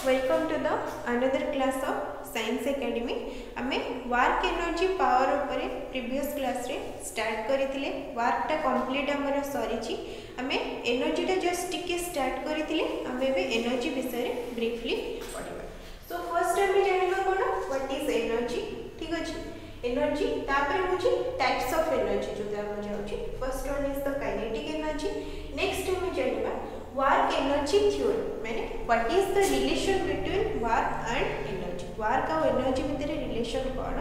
welcome to the another class of Science Academy. आमे work energy power उपरे previous class रे start करथिले work टा कंप्लीट हमर सरीची आमे एनर्जी टा जस्ट टिके स्टार्ट करथिले आमे बे एनर्जी विषय रे ब्रीफली पढिबा. सो फर्स्ट आमे जानिबा कोन व्हाट इज एनर्जी. ठीक अछि. एनर्जी तापर होची टाइप्स ऑफ एनर्जी जो हम जाउची. First one is the kinetic energy. Next हम जानिबा वर्क एनर्जी थ्योरी माने what is the relation between work and energy. Work और एनर्जी भितर रिलेशन कोन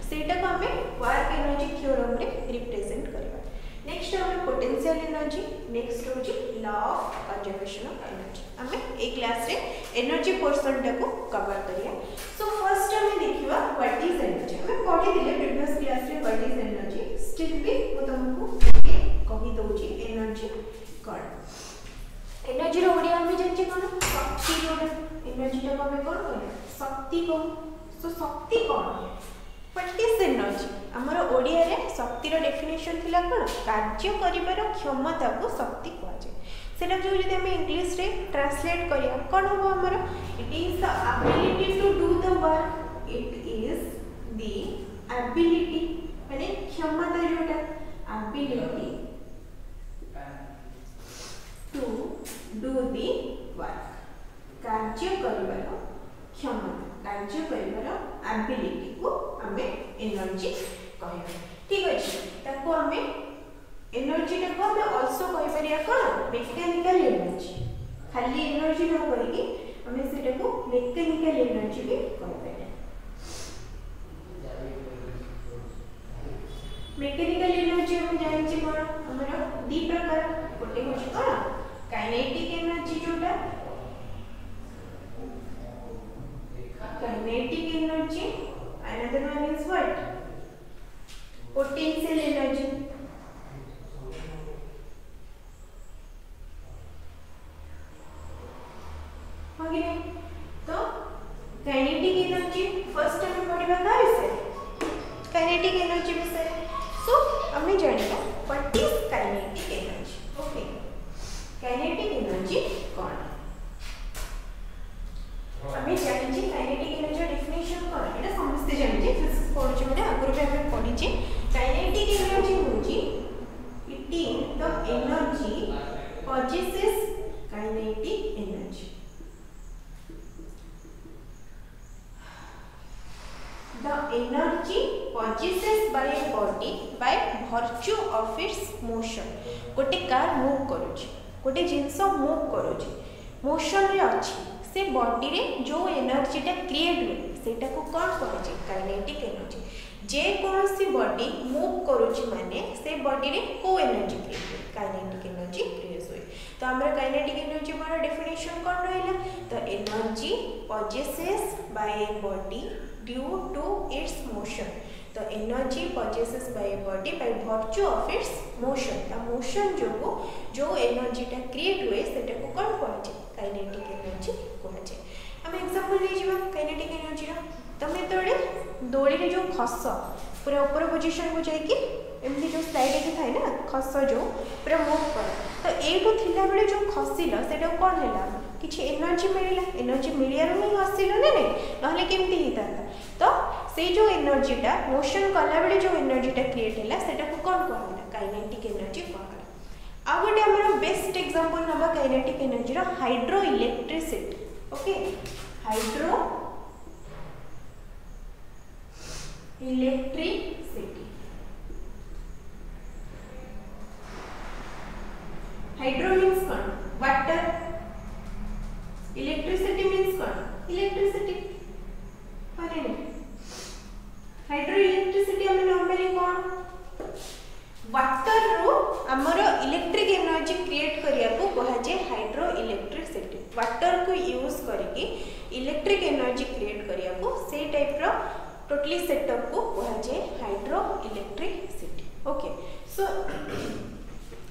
सेटा को हमें वर्क एनर्जी थ्योरम रे रिप्रेजेंट करबा. नेक्स्ट हम पोटेंशियल एनर्जी. नेक्स्ट होची law of conservation of energy. हमें एक क्लास रे एनर्जी पोर्शन टा को कवर करिया. सो फर्स्ट हम देखिबा व्हाट इज एनर्जी. हमें पढी दिले प्रीवियस क्लास रे व्हाट इज एनर्जी. स्टिल भी मु तुमको कहि दोची एनर्जी कोन. एनर्जी रो ओडिया हम जानछि कोन शक्ति. जोडा एनर्जी टा को हम कोन कहले शक्ति को. सो शक्ति कोन व्हाट इज एनर्जी. हमर ओडिया रे शक्ति रो डेफिनेशन थिला कोन कार्य करिवार क्षमता को शक्ति कहै छै. सेटा जो यदि हम इंग्लिश रे ट्रांसलेट करिया कोन हो हमर it is the ability to do the work. It is the ability माने क्षमता जोटा ability to do the work. कार्य करिवार क्षमता कार्य करिवार एबिलिटी को हमें एनर्जी कहबे. ठीक अछि. ताको हमें एनर्जी टा को हमें आल्सो कहि परिया कोन मेकेनिकल एनर्जी. खाली एनर्जी न करिके हमें सेटा को मेकेनिकल एनर्जी भी कहि परिया. मेकेनिकल एनर्जी हम जानि छी कोन हमरा दी प्रकार. गोटे होची कोन काइनेटिक एनर्जी जोटा kinetic energy. Another one is what potential energy. Okay तो काइनेटिक एनर्जी फर्स्ट हम पढिबा का विषय काइनेटिक एनर्जी विषय. सो हमें जानिबा what is kinetic energy. Okay kinetic energy कोन हमें जानि छी. काइनेटिक एनर्जी डेफिनेशन कोन एटा समस्त जानि छी. फिजिक्स पढुची माने आगुर भी हम पढी छी. काइनेटिक एनर्जी होची it is the energy possesses kinetic energy. The energy possessed by a body by virtue of its motion. गोटे कार मूव करूची गोटे जिंस मूव करूची मोशन रे अछि से बॉडी रे जो एनर्जी टा क्रिएट हुए सेटा को कोन कहै छै काइनेटिक एनर्जी. जे कोनसी बॉडी मूव करूची माने से बॉडी रे को एनर्जी क्रिएट हुए काइनेटिक एनर्जी क्रिएट हुए. तो हमरा काइनेटिक एनर्जी माने डेफिनेशन कोन रहला the energy possessed by a body due to its motion. The energy possessed by a body by virtue of its motion. The motion जो energy टा create हुए सेटा को कोन कहै छै काइनेटिक एनर्जी कहै छै. हम एग्जांपल ले जिबा काइनेटिक एनर्जी रा. तमे तोडे दोड़ी रे जो खस पूरा ऊपर पोजीशन को जाय कि एमती जो स्लाइड के थाय ना खस जो पूरा मूव कर तो एटू थिला बेले जो खसिलो सेटा कोन हैला किछि एनर्जी मिलिला. एनर्जी मिलियार में खसिलो ने नहले केमती हिता. तो से जो एनर्जी टा मोशन कला बेले जो एनर्जी टा क्रिएट हैला सेटा को कोन कहला काइनेटिक एनर्जी कहला. आ गोटे हमर बेस्ट एग्जांपल नबा काइनेटिक एनर्जी रा hydro electricity. Okay hydro electricity. Hydro means कोन वाटर. इलेक्ट्रिसिटी मीन्स कोन इलेक्ट्रिसिटी. माने हाइड्रो इलेक्ट्रिसिटी हम नॉर्मली कोन वाटर रो हमर इलेक्ट्रिक एनर्जी क्रिएट करिया को कहा जे हाइड्रो इलेक्ट्रिसिटी. वाटर को यूज करके इलेक्ट्रिक एनर्जी क्रिएट करिया को से टाइप रो टोटली सेटअप को कहा जे hydro electricity. Okay so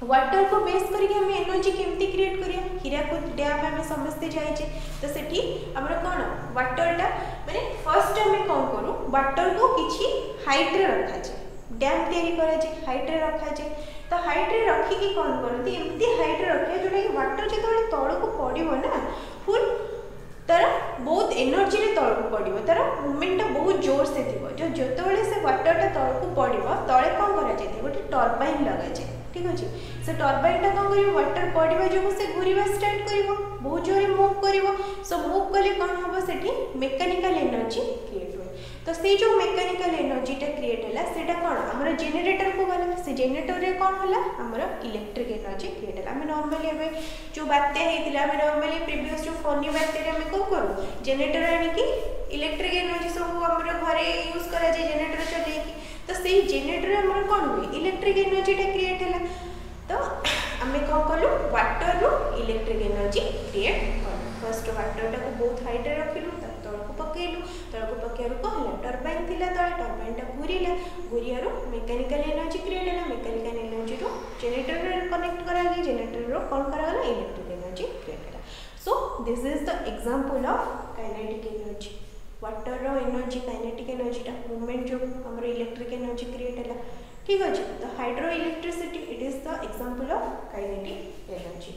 water को बेस करके हम एनर्जी केमती क्रिएट करिया. हीराकुद डैम हम समझते जाय छे तो सेठी हमरा कोन वाटर टा माने फर्स्ट हम कोन करू वाटर को किछि हाइट रे रखा छे. डैम तैयारी करा छे हाइट रे रखा छे. तो हाइट रे रखी की कोन करती एमती हाइट रे रखे जोटा कि वाटर जेतो तळ को पड़िबो ना फुल तर एनर्जी रे तल को पड़ो तार मूवमेंट बहुत जोर से थी जो जोबले से वाटरटा तल को पड़ो तले कौन कर गोटे टर्बाइन लगा जाए ठीक अच्छे से टर्बाइनटा कौन कर वाटर पड़ा जो से घूरवा स्टार्ट कर बहुत जोर मूव कर सो मूव कले कौन हम से मेकानिकल एनर्जी क्रिएट हुए तो से जो मेकानिकल एनर्जीटा क्रिएट है सेटा कौन आम जेनेटर को गला से जेनेटर रे कौन है आमर इलेक्ट्रिक एनर्जी क्रिएट है आम नॉर्मली एवं जो बात्या होता है नॉर्मली प्रीवियस जो फनी बात्या आम कौन करूँ जेनेटर आनिकी इलेक्ट्रिक एनर्जी सब आम घरे यूज करा जेनेटर चल तो से जेनेटर आम कौन हुए इलेक्ट्रिक एनर्जीटा क्रिएट है तो आम कौन कलु वाटर रू इलेक्ट्रिक एनर्जी क्रिएट कलु फर्स्ट वाटरटा को बहुत हाइट रखिलु तल को पकेलु तल को पकेरु कौन है टर्बाइन थिला तले टर्बाइनटा घूरिला घूरियारू मेकानिकल एनर्जी क्रिएट है मेकानिकल एनर्जी रू जेनेटर रे कनेक्ट करा गई जेनेटर रो कौन करा गला इलेक्ट्रिक एनर्जी क्रिएट है so this is the example of kinetic energy water रो एनर्जी काइनेटिक एनर्जीटा मूवमेंट जो हमर इलेक्ट्रिक एनर्जी क्रिएट है ठीक अच्छे तो hydro electricity it is the example of kinetic energy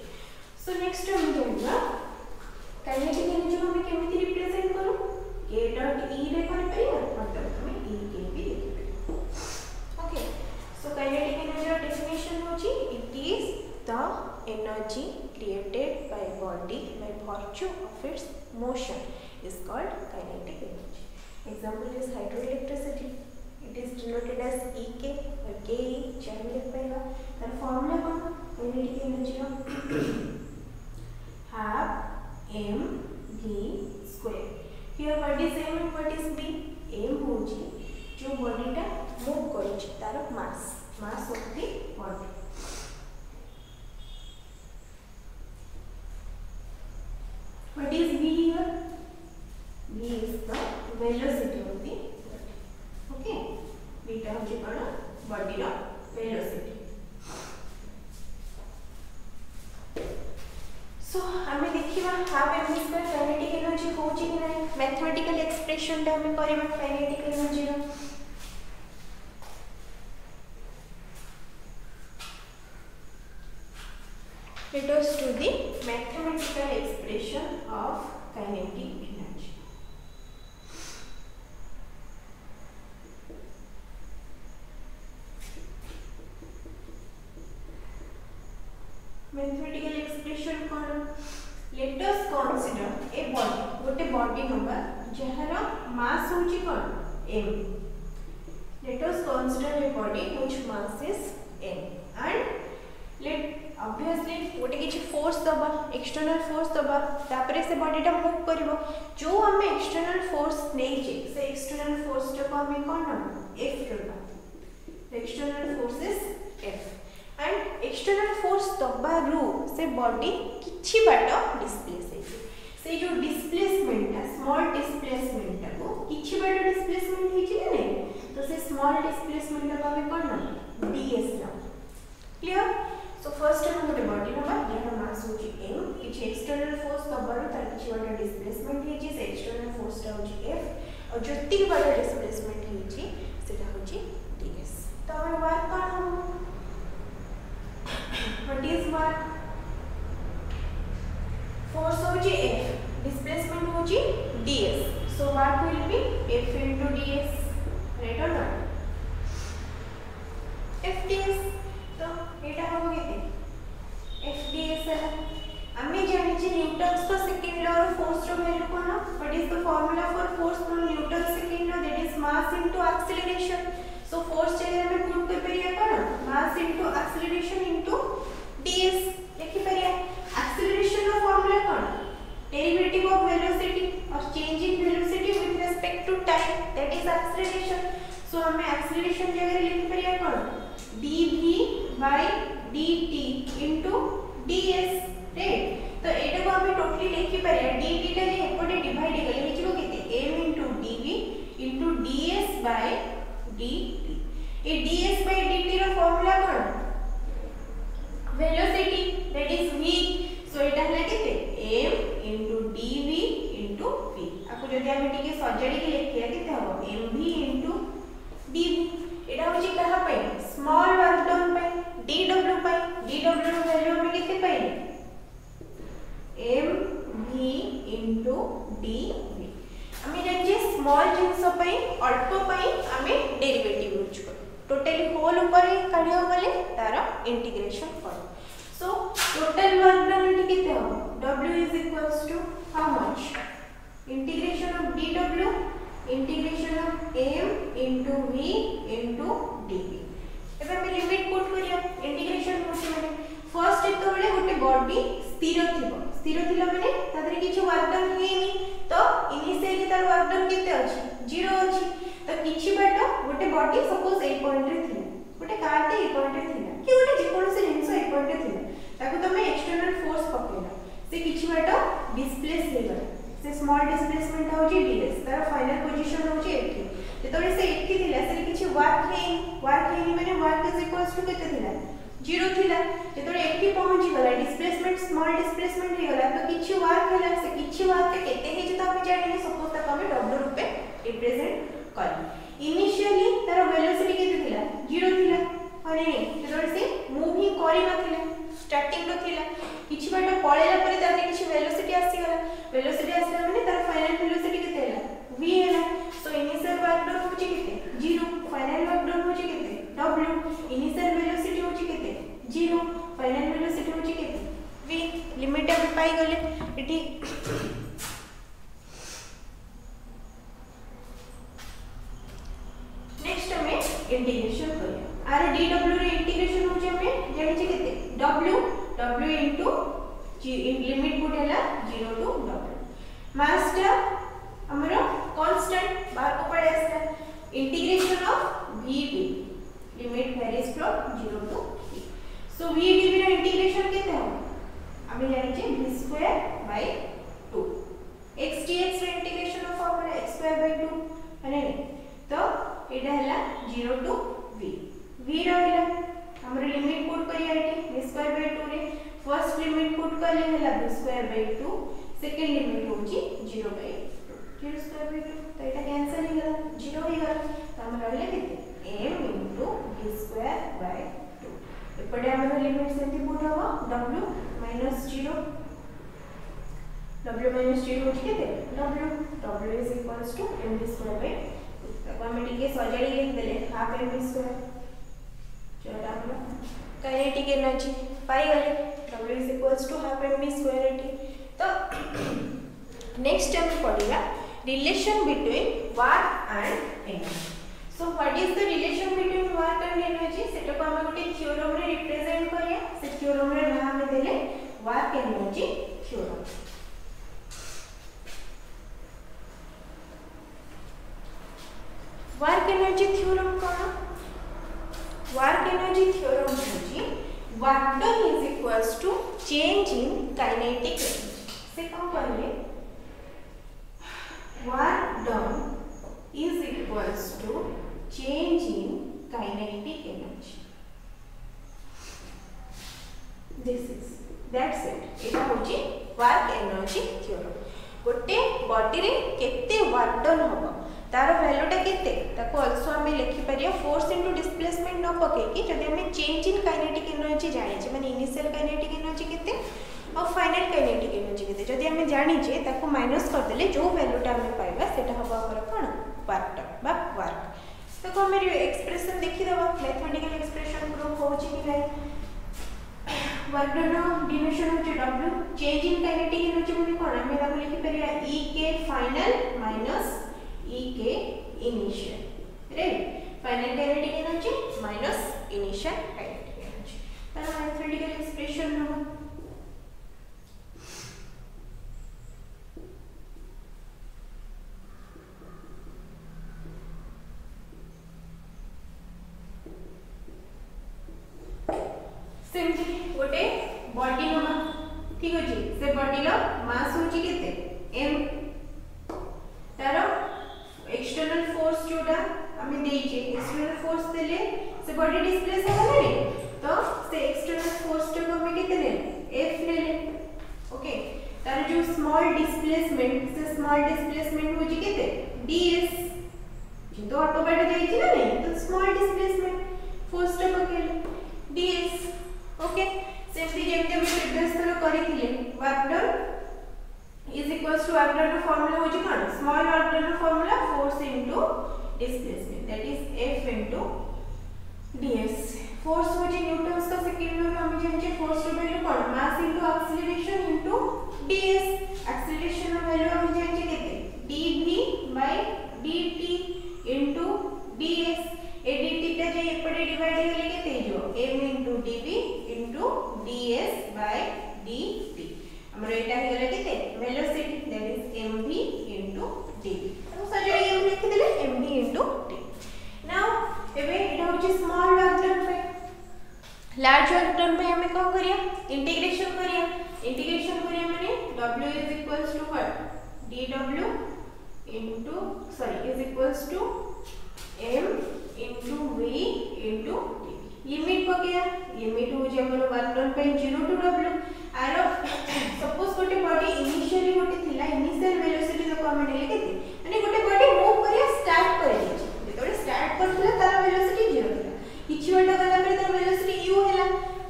so next हम जानबा काइनेटिक एनर्जी को हम केमिति रिप्रेजेंट करू k डॉट e रे कर परिया मतलब हमें e के भी लिख ओके सो काइनेटिक एनर्जी रो डेफिनेशन होची it is the energy created by body by virtue of its motion is called kinetic energy. Example is hydroelectricity. It is denoted as EK or KE. चाहे लिख पाएगा. तर formula कौन? Kinetic energy half mv square. Here what is m and what is v? m होची जो body टा move करूची तार mass of the body. What is v here? V is the velocity of the body. Okay, v टा होची कोन body रो velocity. So हमें देखिबा half mv square kinetic energy होची कि नहीं मैथमेटिकल एक्सप्रेशन टा हमें करबा काइनेटिक एनर्जी रो let us do the mathematical expression of kinetic energy. Mathematical expression कौन let us consider a body गोटे body number जहार mass होची कौन m let us consider a body which mass is m and let obviously गोटे किछि force दबा external force दबा तापरे से बॉडीटा मूव करिवो जो हम एक्सटर्नल फोर्स नै जे से एक्सटर्नल फोर्स को हम कोन f rava external force is f and external force दबा रू से बॉडी किछि बाट डिस्प्लेस से जो डिस्प्लेसमेंट स्मॉल डिस्प्लेसमेंट को किछि बाट डिस्प्लेसमेंट हे छै नै तो से स्मॉल डिस्प्लेसमेंट को हम कोन ds ना क्लियर सो फर्स्ट हम गोटे बॉडी नबा जहां मास होची m किछि एक्सटर्नल फोर्स दबारो तार किछि बाट डिस्प्लेसमेंट हे छै से एक्सटर्नल फोर्स टा होची f और जति बाट डिस्प्लेसमेंट हे छै सेटा होची ds तो हमर वर्क कोन हम what is work force होची f displacement होची ds so work will be f into ds right or not f ds तो एटा हम केते f ds है हमें जानि छी न्यूटन्स का सेकंड लॉ ऑफ फोर्स रो वैल्यू कोन what is the formula for force from Newton second law that is mass into acceleration so force जगह में पुट कर परिया कोन mass into acceleration into ds लिखि परिया एक्सीलरेशन रो फार्मूला कोन डेरिवेटिव ऑफ वेलोसिटी और change in velocity with respect to time that is acceleration so हमें एक्सीलरेशन जगह लिखि परिया कोन dv by dt into ds right तो एटा को हमें टोटली लिखि परिया dt टा जे एपटे डिवाइड गले हिजो केते m into dv into ds by dt ए ds by dt रो फार्मूला कोन velocity that is v so एटा हला केते m into dv into v आपको जदि हम टिके सजाडी के लिखिया केते हो mv into dv एटा होची कहा पे स्मॉल वर्क डन पे dw पे dw रो वैल्यू हम केते पाइले mv into dv स्मॉल जिंस पई अल्प पई आमे डेरिवेटिव यूज कर टोटली होल ऊपर काढियो गले तार इंटीग्रेशन कर सो टोटल वर्क डन किते हो w is equals to how much integration of dw integration of m into v into dv एबे हम लिमिट पुट करिया इंटीग्रेशन होची माने फर्स्ट एतो बेले गोटे बॉडी स्थिर थिला माने तादरे किछ वर्क डन हेनी तो इनिशियली तार वर्क डन केते अछि 0 अछि तो किछि बाटो गोटे बॉडी सपोज 8 पॉइंट रे थिला गोटे कार ते 8 पॉइंट रे थिला कि गोटे जे कोन से जिंस 8 पॉइंट रे थिला ताको तमे एक्सटर्नल फोर्स पकेला से किछि बाटो डिस्प्लेस हे गला से स्मॉल डिस्प्लेसमेंट होची ds तार फाइनल पोजीशन होची 80 जेतोले से 80 थिला से किछि वर्क हेनी माने वर्क इज इक्वल्स टू केते थिला 0 थिला जेतोले 80 पहुंची गला डिस्प्लेसमेंट स्मॉल डिस्प्लेसमेंट हे गला तो किछि वर्क हैला से किछि वर्क के केते हे जे तो हम जानि सपोज तक हम w रूपे रिप्रेजेंट कर इनिशियली तार वेलोसिटी केते थिला 0 थिला अरे जेतोले से मूव ही करि नथिला स्टार्टिंग रो थिला किछि बाटो पळेला परे ताते किछि वेलोसिटी आसी गला वेलोसिटी आसला माने तार फाइनल वेलोसिटी केते हैला v हैला सो इनिशियल वर्क डन होची केते 0 फाइनल वर्क डन होची केते w इनिशियल वेलोसिटी होची केते 0 फाइनल वेलोसिटी होची केते v लिमिट अब पाई गले एठी नेक्स्ट हमें इंटीग्रेशन करिया आर dw रे इंटीग्रेशन होची हमें जानि छी केते w into लिमिट पुट हैला 0 to w मास टा हमरो कांस्टेंट बाहर को पड़े आसला integration of vd limit varies from 0 to v so vd रे इंटीग्रेशन केते हो हमें जानि छी v2/2 x dx रे इंटीग्रेशन ऑफ हमर x2/2 अरे तो एटा हैला 0 to v v रहला हमर लिमिट पुट करिया एटी v2/2 रे फर्स्ट लिमिट पुट करले हैला v2/2 सेकंड लिमिट होची 0/2 0 स्क्वायर बाय 2 तो एटा कैंसिल हो गला 0 हो गला तो हम रहले केते m v2/2 एपडे हमर लिमिट सेंति पुट हो w -0 w -0 होची केते w is equals to mv2/2 तो हम टिके सजाडी लिख देले हाफ mv2 चलो हम काइनेटिक एनर्जी पाई गले w is equals to half mv2 एटी तो नेक्स्ट हम पढ़िया relation between work and energy so what is the relation between work and energy सेटा को हम गोटे थ्योरम रे रिप्रेजेंट करिया से थ्योरम रे नाम हम देले work energy theorem work energy theorem कोन work energy theorem होची work done is equals to change in kinetic energy से कौन कहले work done is equals to change in kinetic energy this is that's it एटा होची work energy theorem गोटे body रे केते work done होबो तार वैल्यूटा केते ताको आल्सो हमें लिखि परिया फोर्स इनटू डिस्प्लेसमेंट न पके कि जदि हमें चेंज इन काइनेटिक एनर्जी जानि छै माने इनिशियल काइनेटिक एनर्जी केते और फाइनल काइनेटिक एनर्जी केते जदि हमें जानि छै ताको माइनस कर देले जो वैल्यूटा हमें पाइबा सेटा होबा हमर कोन वर्क डन बा वर्क ताको हमें एक्सप्रेशन देखि दबा मैथमेटिकल एक्सप्रेशन प्रूफ होछि कि नै वर्क डन डिनोशन होछि w change in kinetic energy माने कोन हमें ताको लिखि परिया e के फाइनल माइनस E के initial right final kinetic energy minus initial kinetic energy तार मैथमेटिकल एक्सप्रेशन नो सिंपली गोटे बॉडी नो ठीक अछि से बॉडी लो मास होची केते m तारो एक्सटर्नल फोर्स जोडा हमें देइचे एक्सटर्नल फोर्स देले से बॉडी डिस्प्लेस होला रे तो से एक्सटर्नल फोर्स जो हमें कितने ले f ले ले ओके तार जो स्मॉल डिस्प्लेसमेंट से स्मॉल डिस्प्लेसमेंट हो जी कितने ds जो तो ऑटो बैठ जाइए ना नहीं तो स्मॉल डिस्प्लेसमेंट फोर्स टा पकेले ds ओके सेमती जेमते हम प्रीवियस थरो करिथिले work done is equals to work done formula होची कोन small work done formula force into displacement that is F into ds force होची न्यूटन्स का सेकंड लॉ हम जाने फोर्स रो वैल्यू कोन mass into acceleration into ds acceleration रो value हम जाने केते dv by dt into ds ए dt टा जे एपटे डिवाइड हेले केते जो m into dv into ds bye dt हमर एटा हे गेले केते velocity that is mv into dv तो सजो ये हम लिख देले mv इनटू d नाउ एबे एटा होची स्मॉल वर्क डन पे लार्ज वर्क डन पे हमें को करिया इंटीग्रेशन करिया माने w is equals to what dw into sorry is equals to m into v into d limit पकेया लिमिट हो जे हमर वर्क डन पे 0 टू w आरो सपोज गोटे बॉडी इनिशियली गोटे थिला इनिशियल वेलोसिटी तो हम नेले केते माने गोटे बॉडी मूव करिया स्टार्ट करे जेतोरे स्टार्ट करथला तार वेलोसिटी 0 थिला किछि बटा गला पर तार वेलोसिटी u हैला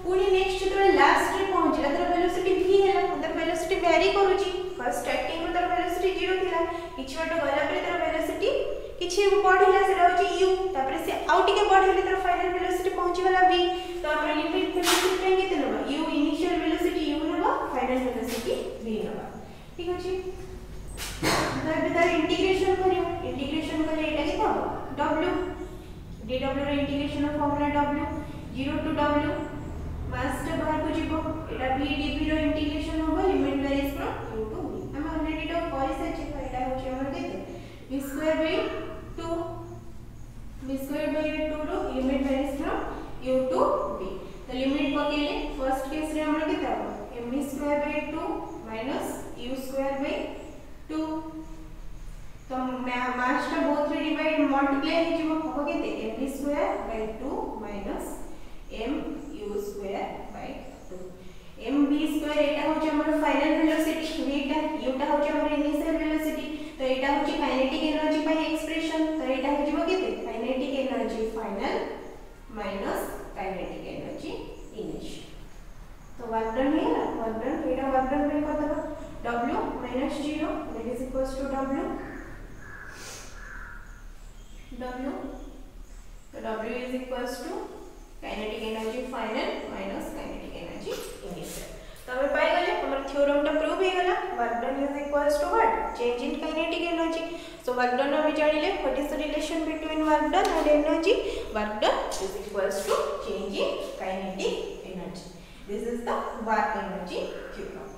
पुनी नेक्स्ट जेतोरे लास्ट रे पहुंचला तार वेलोसिटी v हैला तार वेलोसिटी वेरी करूची फर्स्ट स्टार्टिंग में तार वेलोसिटी 0 थिला किछि बटा गला पर तार वेलोसिटी किछि बढ़िला सेरा होची u तापर से आउ टिके बढ़िले तार फाइनल वेलोसिटी पहुंची वाला v तो हमर लिमिट वेलोसिटी पे केते नबा u इनिशियल वेलोसिटी u नबा फाइनल वेलोसिटी v नबा ठीक अछि तार तार इंटीग्रेशन करियो इंटीग्रेशन करले एटा के हबो w dw रे integration of formula w 0 to w mass टा बाहर को जीवो एटा v dv रो इंटीग्रेशन होबो limit varies from u to v हम ऑलरेडी तो कर सचे तो एटा होची हमर केते v स्क्वायर बाय 2 रो limit varies from u to v तो लिमिट पकेले फर्स्ट केस रे हमर केते हबो mv square by 2 minus u square by 2 तो मास टा बोथ रे डिवाइड मल्टीप्लाई हे जीवो हो केते mv square by 2 minus mu square by 2 mv square एटा होचे हमर फाइनल वेलोसिटी v टा u टा होचे हमर इनिशियल वेलोसिटी तो एटा होचे काइनेटिक एनर्जी बाय एक्सप्रेशन तो एटा हो जीवो केते kinetic energy final minus kinetic energy initial तो वर्क डन है वर्क डन एटा वर्क डन पे कर दबा w minus 0 that is equals to w so w is equals to kinetic energy final minus kinetic energy initial तो हमें पाई गले हमर theorem टा प्रूव हे गला work done is equals to what change in kinetic energy so work done हम जानिले what is the relation between work done and energy work done is equals to change in kinetic energy this is the work energy theorem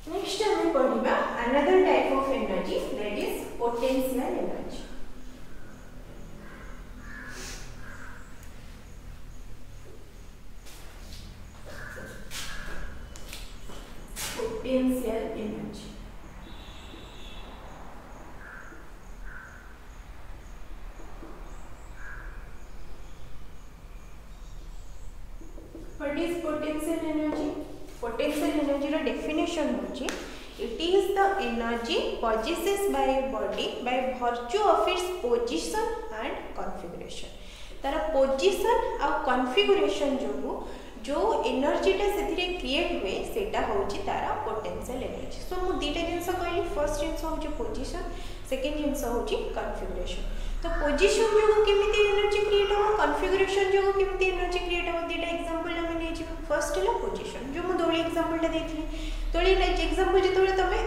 next हमें पढ़िबा another type of energy that is potential energy potential energy what is potential energy potential energy रो definition होची it is the energy possessed by a body by virtue of its position and configuration तार position आ configuration जो एनर्जीटा से create हुए सेटा होची तारा potential energy so मु दीटा जिंस कहली फर्स्ट जिंस होची पोजीशन सेकंड जिंस होची कॉन्फ़िगरेशन तो पोजीशन जो केमिति एनर्जी क्रिएट हो कॉन्फ़िगरेशन जो केमिति एनर्जी क्रिएट हो दीटा एग्जांपल हम नै छी फर्स्ट है पोजीशन जो मु दोली एग्जांपल टा देथली तोली एग्जांपल जे तोले तमे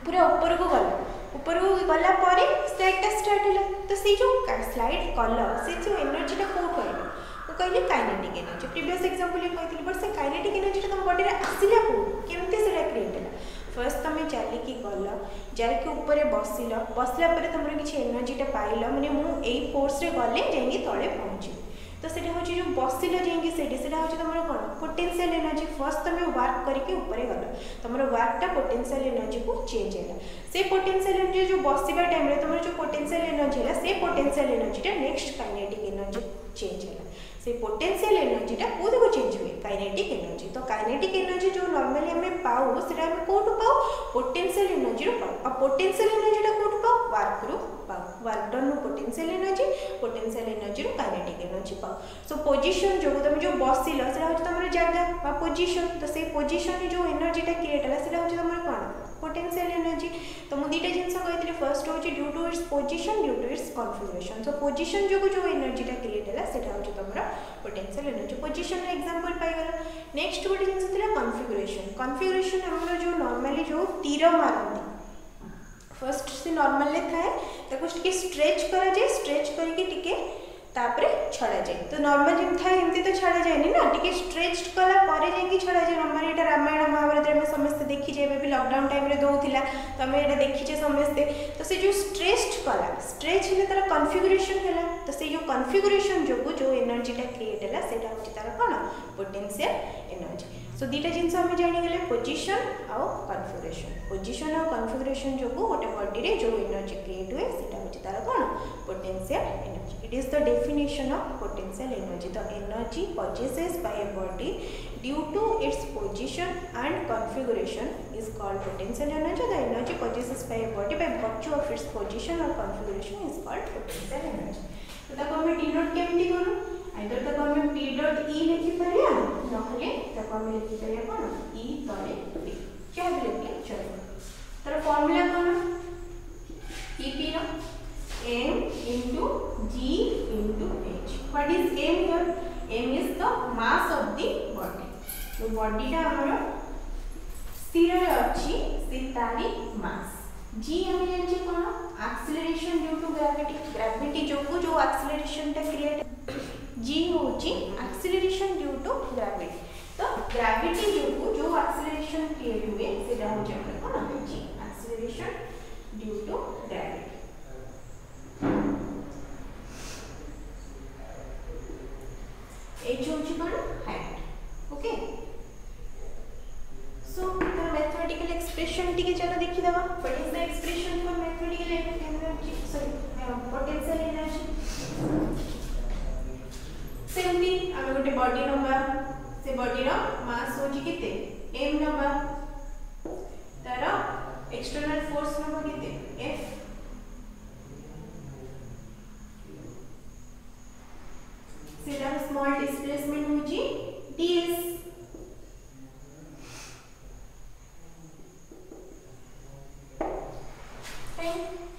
पूरा ऊपर को गला परे स्लाइड स्टार्ट होला तो से जो स्लाइड कला से जो एनर्जी टा को कहली तो कहली काइनेटिक एनर्जी प्रीवियस एग्जांपल कहली बट से काइनेटिक एनर्जी टा तुम बॉडी रे आसिला को केमते सेटा क्रिएट होला फर्स्ट तमे चली की गला जाय के ऊपर बसला परे तुमरे किछ एनर्जी टा पाइलो माने मु एई फोर्स रे गले जेंगी तळे पहुंची तो सेटा होची जो बसिलो जेंगी सेटा होची तमरो कोन पोटेंशियल एनर्जी फर्स्ट तमे वर्क करके ऊपर गलो तमरो वर्क टा पोटेंशियल एनर्जी को चेंज हैला से पोटेंशियल एनर्जी जो बसिबा टाइम रे तमरो जो पोटेंशियल एनर्जी हैला से पोटेंशियल एनर्जी टा नेक्स्ट काइनेटिक एनर्जी चेंज हैला से पोटेंशियल एनर्जी टा कोदे को चेंज हुए काइनेटिक एनर्जी तो काइनेटिक एनर्जी जो नॉर्मली हमें पाऊ सेटा हमें कोटु पाऊ पोटेंशियल एनर्जी रो पाऊ आ पोटेंशियल एनर्जी टा कोटु पाऊ वर्क रो पाऊ वर्क डन नो पोटेंशियल एनर्जी रो काइनेटिक एनर्जी पाऊ सो पोजीशन जो तुम जो बसिलो सेटा होची तमरो जगह बा पोजीशन तो से पोजीशन जो एनर्जी टा क्रिएट होला सेटा होची तमरो कोन पोटेंशियल एनर्जी। तो मुझे दुईटा जिन कही फर्स्ट हूँ due to its position due to its configuration. So position जो एनर्जीटा क्रिएट है सेटा हूँ तुम पोटेंशियल एनर्जी। पोजिशन एग्जांपल पाइगल। नेक्स्ट गोटे जिन कॉन्फिगरेशन। कॉन्फिगरेशन आमर जो नॉर्मली जो तीर मारती फर्स्ट से नॉर्मल थाए स्ट्रेच कराए स्ट्रेच करके तापरे छड़ा जाए। तो नॉर्मल जमी था एमती तो छड़ा जाए ना टी स्ट्रेच कला छड़ा जाए। नॉर्मल यहाँ रामायण महाभारत में समस्ते देखीजे भी लॉकडाउन टाइम रे दौला तो आम यहाँ देखीचे समस्ते। तो से जो स्ट्रेच कला स्ट्रेच है तार कॉन्फिगरेशन है। तो से जो कॉन्फिगरेशन जो एनर्जीटा क्रिएट है सेटा हूँ तार कौन पोटेंशियल एनर्जी। सो दुईटा जिनस आम जानीगले पोजिशन आउ कॉन्फिगरेशन। पोजिशन आउ कॉन्फिगरेशन जो गोटे बॉडी जो एनर्जी क्रिएट हुए सेटा हूँ तार कौन potential energy. It is the definition of potential energy. The energy possessed by a body due to its position and configuration is called potential energy. The energy possessed by a body by virtue of its position or configuration is called potential energy. तो ताको हमें denote केमती करू either ताको हमें p dot e लिखि परिया नहले ताको हमें लिखि परिया कोन e तले p क्या लिखले चलो। तर formula cone p row m into g into h. What is m here? m is the mass of the body. तो बॉडी टा हमरो स्थिर रे अछि से तारी मास। g हम जानछि कोन acceleration due to gravity. Gravity जो एक्सेलरेशन टा क्रिएट g होछि एक्सेलरेशन ड्यू टू ग्रेविटी। तो ग्रेविटी जो एक्सेलरेशन क्रिएट हुए सेटा होछि कोन g acceleration due to gravity. h होछि कोन height. Okay so the mathematical expression टिके चलो देखि दबा। What is the expression for mathematical energy sorry potential energy. Simply हम गोटे बॉडी नंबर से बॉडी रो मास होछि केते m नंबर तार एक्सटर्नल फोर्स नंबर केते f सेटा स्मॉल डिस्प्लेसमेंट होछि ds।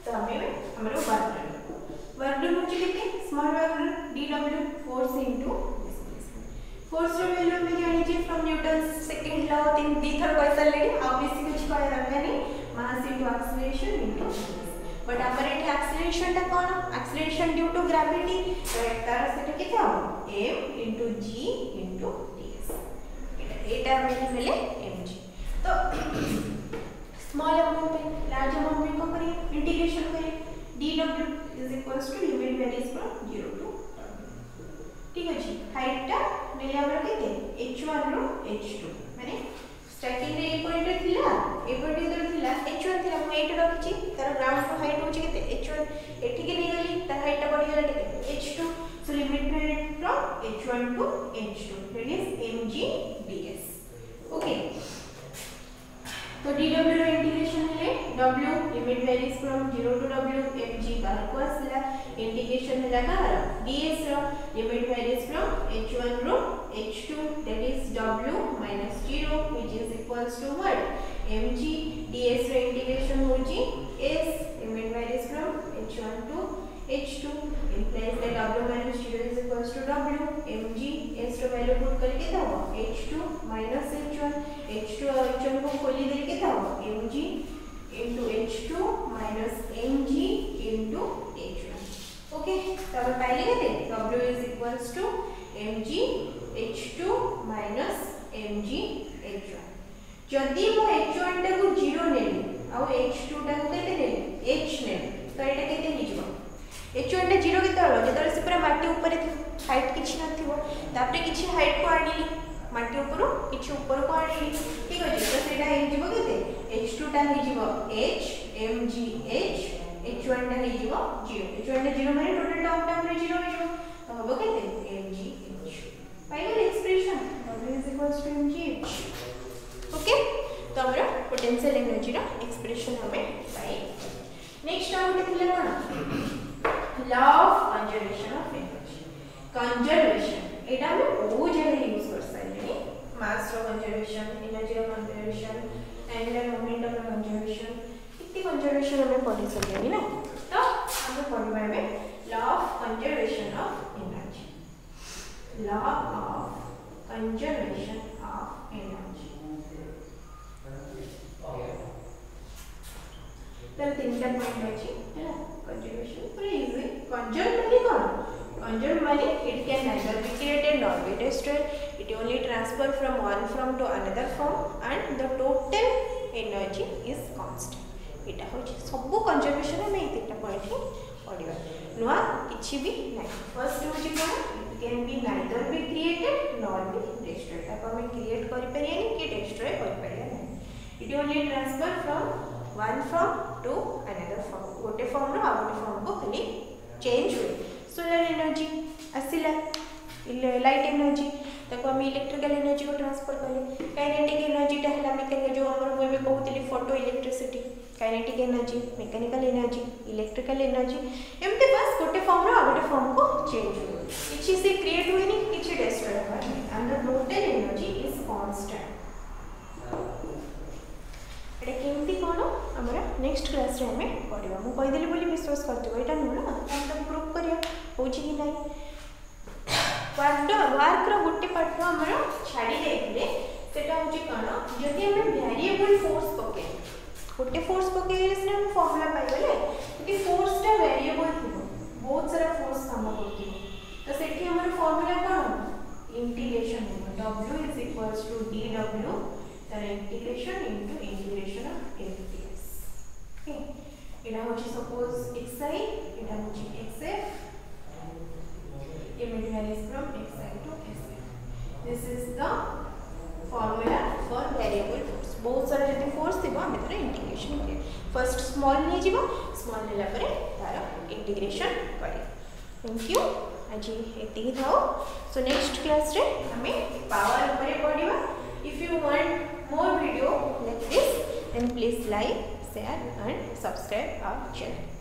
तो हमें हमरो वर्क डन होछि केते small work dw force into displacement. Force रो वैल्यू हम जानि छी फ्रॉम न्यूटन सेकंड लॉ तीन दी थर कैसा लेडी आ बेसिक कुछ कह रहा नहीं mass into acceleration into but हमर एठी एक्सेलरेशन ता कोन एक्सेलरेशन ड्यू टू ग्रेविटी तार सेटा केते हो m into g into ds। एटा हम लेले mg। तो स्मॉल अमाउंट पे लार्ज अमाउंट में को करिए इंटीग्रेशन करिए dw is equals to limit varies from 0 to ठीक है जी। हाइट टा नेले हमर केते h1 रो h2 माने स्टार्टिंग रे ए पॉइंट रे थिला ए पॉइंट इधर थिला h1 थिला हम 8 रखछि तार ग्राउंड को हाइट होछि केते h1 एठी के नै गली तार हाइट टा बढ़ि गेला केते h2। So limit varies from h1 to h2 that is mg ds। Okay तो dw रो इंटीग्रेशन ले w limit varies from 0 to w mg बाहर को आसला इंटीग्रेशन है लगा ds रो लिमिट वेरीज फ्रॉम h1 रो h2 that is w minus 0 which is equals to what mg ds रो इंटीग्रेशन होची s limit varies from h1 to h2 implies that w minus 0 is equals to w mg s रो value put करके था h2 minus h1 h2 और h1 को खोली दे के था mg into h2 minus mg into h1। Okay तब पहले कहते w is equals to mg h2 minus mg h1। जदी मो h1 टा को 0 नेली आ h2 टा को केते नेली h ने तो एटा केते हिजबो h1 टा 0 केते हलो जेतरे से पूरा माटी ऊपर हाइट किछ नथिबो तापरे किछ हाइट को आनिली माटी ऊपर किछ ऊपर को आनिली ठीक अछि। तो सेटा हिजबो केते h2 टा हिजबो h mg h h1 टा हिजबो 0 h1 टा 0 माने टोटल टर्म रे 0 हिजबो तो हबो केते mg h final expression w is equals to mg h। Okay तो हमरा पोटेंशियल एनर्जी रा एक्सप्रेशन हमें पाई। नेक्स्ट आ गोटे थिले कोन law of conservation of energy. Conservation एटा हम बहुत जगह यूज कर सकते मास रो कंजर्वेशन एनर्जी रो कंजर्वेशन एंगुलर मोमेंटम कंजर्वेशन कितनी कंजर्वेशन हमें पढ़ी सकते ना तो हमें पढ़वा में law of conservation of energy law of conservation of energy तर तीनटा पॉइंट अछि है कंजर्वेशन पूरा इजी कंजर्व माने कोन कंजर्व माने it can neither be created nor be destroyed it only transfer from one form to another form and the total energy is constant एटा हो सब conservation में तीनटा पॉइंट ही पढ़िबा नुआ किछि भी नै फर्स्ट हो जे कोन it can be neither be created nor be destroyed ताको हम क्रिएट करि परियानी कि डिस्ट्रॉय करि परियानी it only transfer from one form to another form गोटे फॉर्म रो आ गोटे फॉर्म को खाली चेंज हुए सोलर एनर्जी आसिला लाइट एनर्जी ताको हम इलेक्ट्रिकल एनर्जी को ट्रांसफर कले काइनेटिक एनर्जी टा हला मैकेनिकल जो हमर कोई भी कहउतली photo electricity kinetic energy mechanical energy electrical energy एमते बस गोटे फॉर्म रो आ गोटे फॉर्म को चेंज हुए किछि से क्रिएट हुए नहीं किछि डिस्ट्रॉय हुए and the total energy is constant एटा केमती कोन हमरा नेक्स्ट क्लास रे हमें पढ़िबा मु कहि देली बोली विश्वास करतो एटा नु ना हम तो प्रूफ करिया होची कि नाही वर्क रो गुट्टी पार्ट हमरा छाडी देले सेटा होची कोन जदी हम वेरिएबल फोर्स पके गुट्टी फोर्स पके से हम फार्मूला पाइ गले कि फोर्स टा वेरिएबल थिबो बहुत सारा फोर्स काम करथि तो सेठी हमर फार्मूला कोन इंटीग्रेशन w dw तर integration into integration of FPS okay एटा होची सपोज xi एटा होची xf limit varies from xi to sf this is the formula for variable force बहुत सारा जति फोर्स थिबो हम एतर इंटीग्रेशन करिए फर्स्ट स्मॉल नै जिवो स्मॉल नेला परे तार इंटीग्रेशन करिए थैंक यू आज एति थाओ सो नेक्स्ट क्लास रे हमें पावर ऊपर पढिबा if you want more video like this then please like share and subscribe our channel.